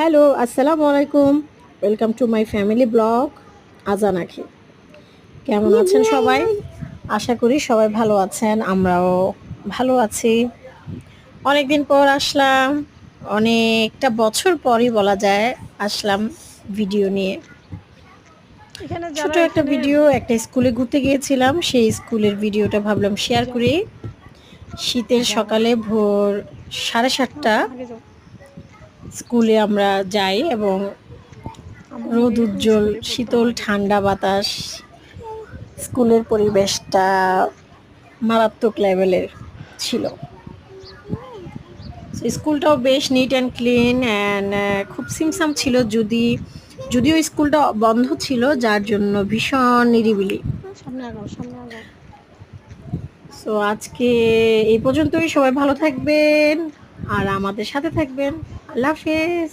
Hello, আসসালামু আলাইকুম। Welcome to my family blog আজান আখি। কেমন আছেন সবাই? আশা করি সবাই ভালো আছেন। আমরাও ভালো আছি। অনেকদিন পর আসলাম। অনেকটা বছর পরই বলা যায় আসলাম ভিডিও নিয়ে। এখানে ছোট যারা একটা এখানে ভিডিও, একটা স্কুলে ঘুরতে গিয়েছিলাম। সেই স্কুলের ভিডিওটা ভাবলাম শেয়ার যাও করি। শীতের যাও সকালে ভোর 7:30 আগে যাও। স্কুলে আমরা যাই এবং আম্মু রোদ এখানে উজ্জ্বল স্কুলে পড়তাম শীতল আগে। ঠান্ডা বাতাস, স্কুলের পরিবেশটা মারাত্মক লেভেলের ছিল। স্কুলটাও বেশ নিট অ্যান্ড ক্লিন অ্যান্ড খুব সিমসাম ছিল, যদিও স্কুলটা বন্ধ ছিল যার জন্য ভীষণ নিরিবিলি। সামনে আগাও, সামনে আগাও। সো আজকে এই পর্যন্তই। সবাই ভালো থাকবেন আর আমাদের সাথে থাকবেন। আল্লাহ হাফেজ।